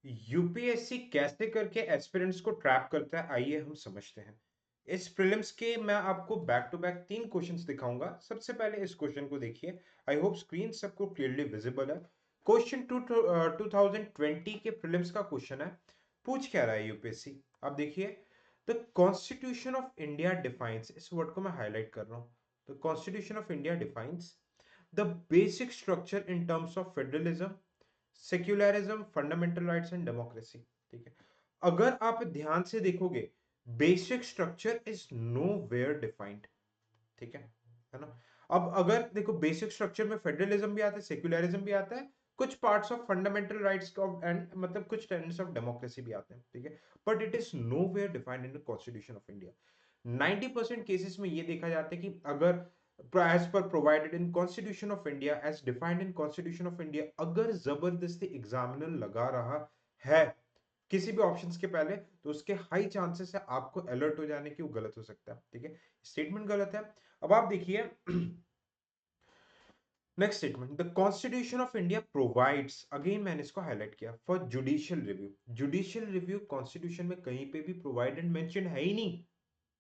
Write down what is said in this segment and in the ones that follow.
UPSC कैसे करके aspirants को ट्रैप करता है, आइए हम समझते हैं। इस प्रीलिम्स के मैं आपको बैक टू बैक 3 क्वेश्चंस दिखाऊंगा। सबसे पहले इस क्वेश्चन को देखिए। आई होप स्क्रीन सबको क्लियरली विजिबल है। क्वेश्चन 2020 के प्रीलिम्स का क्वेश्चन है। पूछ क्या रहा है यूपीएससी, आप देखिए। The constitution of India defines, इस वर्ड को मैं हाईलाइट कर रहा हूं। The constitution of India defines the basic structure in terms of federalism, secularism, fundamental rights and democracy. ठीक है, अगर आप ध्यान से देखोगे, basic structure is nowhere defined. ठीक है ना। अब अगर देखो, बेसिक स्ट्रक्चर में फेडरलिज्म भी आता है, सेक्युलरिज्म भी आता है, कुछ parts of fundamental rights of and मतलब कुछ टेनेट्स ऑफ डेमोक्रेसी भी आते हैं। ठीक है, but it is nowhere defined in the constitution of India. 90% cases में ये देखा जाता है कि अगर as per provided in constitution of india, as defined in constitution of india, अगर जबरदस्ती एग्जामिनर लगा रहा है किसी भी ऑप्शंस के पहले, तो उसके हाई चांसेस है आपको अलर्ट हो जाने की वो गलत हो सकता है। ठीक है, स्टेटमेंट गलत है। अब आप देखिए next statement, the constitution of India provides, again मैंने इसको हाईलाइट किया, for judicial review. Judicial review constitution में कहीं पे भी प्रोवाइडेड मेंशन है ही नहीं।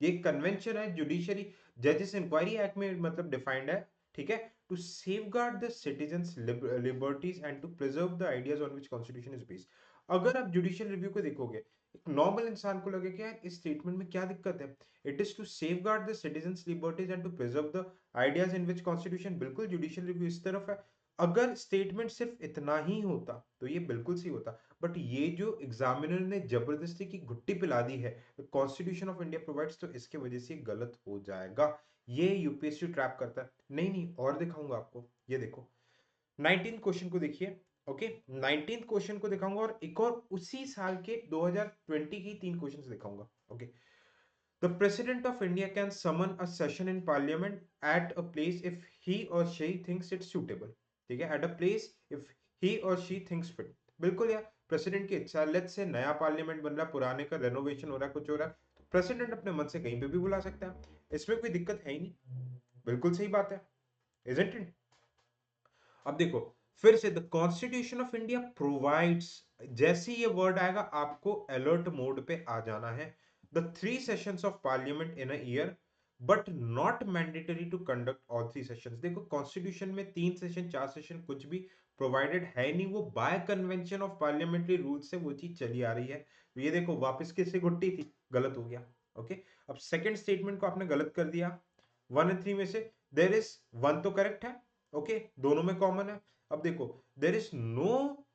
ये कन्वेंशन है, जुडिशरी जजेस इंक्वायरी एक्ट में मतलब डिफाइंड है। ठीक है, to safeguard the citizens liberties and to preserve the ideas on which constitution is based. अगर आप जुडिशियल रिव्यू को देखोगे, एक नॉर्मल इंसान को लगे कि यार इस स्टेटमेंट में क्या दिक्कत है, it is to safeguard the citizens liberties and to preserve the ideas in which constitution, बिल्कुल जुडिशियल रिव्यू इस तरफ है। अगर स्टेटमेंट सिर्फ इतना ही होता तो ये बिल्कुल सही होता, बट ये जो एग्जामिनर ने जबरदस्ती की घुट्टी पिला दी है कॉन्स्टिट्यूशन ऑफ इंडिया प्रोवाइड्स, तो इसके वजह से गलत हो जाएगा। ये यूपीएससी ट्रैप करता है। नहीं नहीं, और दिखाऊंगा आपको, ये देखो 19 क्वेश्चन को देखिए। ओके, 19 क्वेश्चन को दिखाऊंगा और एक और उसी साल के 2020 की 3 क्वेश्चन दिखाऊंगा। Okay, the president of India can summon a session in parliament at a place if he और शी थिंक्स इट्स सूटेबल। ठीक है, at a place if he और शी थिंक्स फिट। बिल्कुल यार, प्रेसिडेंट की इच्छा, लेट्स से नया parliament बन रहा है, पुराने का रेनोवेशन हो रहा है, कुछ हो रहा है, तो प्रेसिडेंट अपने मन से कहीं पे भी बुला सकता है, इसमें कोई दिक्कत है ही नहीं। बिल्कुल सही बात है, इजंट इट। अब देखो फिर से, the constitution of India provides, जैसे ये वर्ड आएगा आपको अलर्ट मोड पे आ जाना है। The 3 sessions of parliament in a year, but not mandatory to conduct all 3 sessions. देखो कॉन्स्टिट्यूशन में 3 सेशन 4 सेशन कुछ भी प्रोवाइडेड है नहीं, वो bye convention of parliamentary rule से वो चीज चली आ रही है। तो ये देखो वापस किससे घुट्टी थी, गलत हो गया। ओके, अब सेकंड स्टेटमेंट को आपने गलत कर दिया। 1 और 3 में से देर इज 1 तो करेक्ट है। ओके, दोनों में कॉमन है। अब देखो, there is no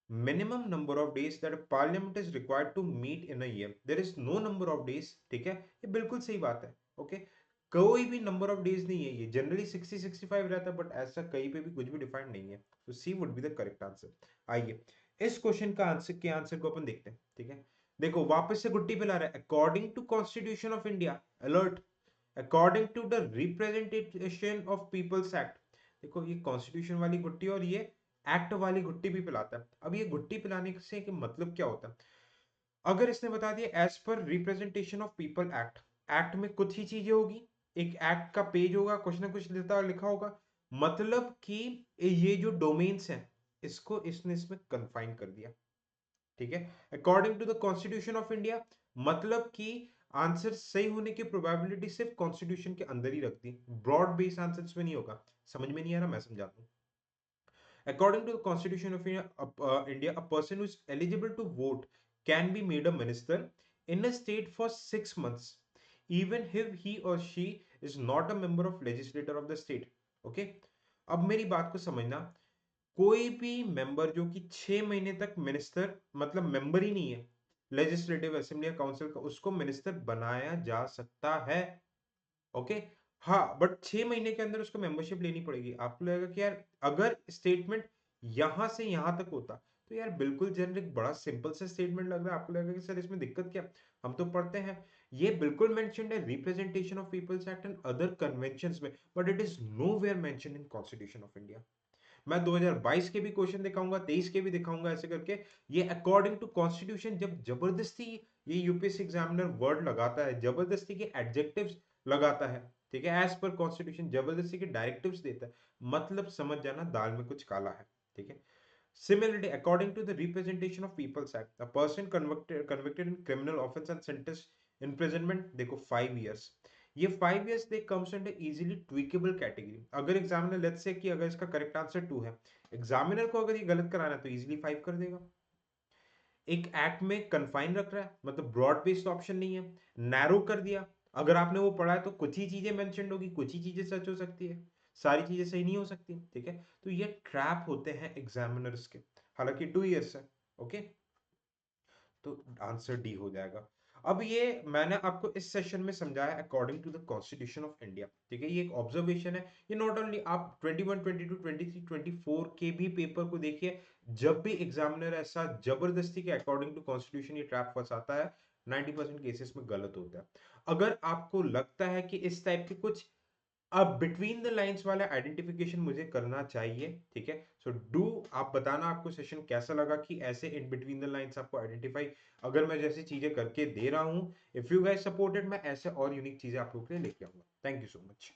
minimum number of days that parliament is required to meet in a year, there is no number of days. ठीक है, ये बिल्कुल सही बात है। ओके, कोई भी नंबर ऑफ डेज नहीं है, ये जनरली 60-65 रहता है, बट ऐसा कहीं पे भी कुछ भी डिफाइंड नहीं है। तो C would be the correct answer. आइए इस क्वेश्चन का आंसर के आंसर को अपन देखते हैं। ठीक है, देखो वापस से गुट्टी पिला रहा है, according to constitution of India, alert, according to the representation of peoples act. देखो ये कॉन्स्टिट्यूशन वाली गुट्टी और ये एक्ट वाली गुट्टी भी पिलाता है। अब ये गुट्टी पिलाने से कि मतलब क्या होता है, अगर इसने बता दिया एज पर representation of people act, act में कुछ ही चीजें होगी, एक एक्ट का पेज होगा, कुछ ना कुछ लिखा लिखा होगा, मतलब कि ये जो डोमेन्स हैं इसको इसने इसमें कन्फाइन कर दिया। ठीक है, according to the constitution of India, मतलब कि आंसर सही होने की प्रोबेबिलिटी सिर्फ कॉन्स्टिट्यूशन के अंदर ही रखती है, ब्रॉड बेस आंसर्स में नहीं होगा। समझ में नहीं आ रहा, मैं समझाता हूँ। According to the Constitution of India, a person who is eligible to vote can be made a minister in a state for 6 months, even if he or she is not a member of legislature of the state. Okay? अब मेरी बात को समझना, कोई भी member जो कि 6 महीने तक मिनिस्टर मतलब मेंबर ही नहीं है लेजिस्लेटिव असेंबली या काउंसिल का, उसको मिनिस्टर बनाया जा सकता है। ओके, हाँ, बट 6 महीने के अंदर उसको मेंबरशिप लेनी पड़ेगी। आपको लगेगा कि यार अगर स्टेटमेंट यहां से यहां तक होता, तो यार बिल्कुल जेनरिक बड़ा सिंपल सा स्टेटमेंट लग रहा है, आपको लगेगा कि सर इसमें दिक्कत क्या, हम तो पढ़ते हैं। ये बिल्कुल मेंशन्ड है representation of peoples act and other conventions में, but it is nowhere mentioned in constitution of India. मैं 2022 के भी क्वेश्चन दिखाऊंगा, 23 के भी दिखाऊंगा, ऐसे करके। ये अकॉर्डिंग टू कॉन्स्टिट्यूशन, जब जबरदस्ती ये यूपीएससी एग्जामिनर वर्ड लगाता है, जबरदस्ती के एडजेक्टिव्स लगाता है, ठीक है, एज पर कॉन्स्टिट्यूशन जबरदस्ती के डायरेक्टिव्स देता है, मतलब समझ जाना दाल में कुछ काला है। ठीक है, Similarly, according to the Representation of People's Act, a person convicted in criminal offense and sentenced imprisonment, देखो 5 years, ये 5 years दे comes under easily tweakable category. अगर एग्जामिनर लेट्स से कि अगर इसका करेक्ट आंसर 2 है, एग्जामिनर को अगर ये गलत कराना है तो इजीली 5 कर देगा. एक एक्ट में कन्फाइन रख रहा है, मतलब ब्रॉड बेस्ड ऑप्शन नहीं है, नैरो कर दिया. अगर आपने वो पढ़ा है तो कुछ ही चीजें मेंशन होगी, कुछ ही चीजें सच हो सकती है, सारी चीजें सही नहीं हो सकती. ठीक है, तो ये ट्रैप होते हैं एग्जामिनर्स के. हालांकि 2 years है. ओके, तो आंसर डी हो जाएगा. अब ये मैंने आपको इस सेशन में समझाया according to the constitution of India. ठीक है, ये एक ऑब्जर्वेशन है. ये नॉट ओनली आप 21, 22, 23, 24 के भी पेपर को देखिए, जब भी एग्जामिनर ऐसा जबरदस्ती के अकॉर्डिंग टू कॉन्स्टिट्यूशन ये ट्रैप फंसाता है, 90% केसेस में गलत होता है. अगर आपको लगता है कि इस टाइप के कुछ अब बिटवीन द लाइंस वाला आइडेंटिफिकेशन मुझे करना चाहिए, ठीक है, सो डू आप बताना आपको सेशन कैसा लगा, कि ऐसे इन बिटवीन द लाइंस आपको आइडेंटिफाई अगर मैं जैसी चीजें करके दे रहा हूं. इफ यू गाइस सपोर्टेड, मैं ऐसे और यूनिक चीजें आप लोगों के लिए लेके आऊंगा. Thank you so much.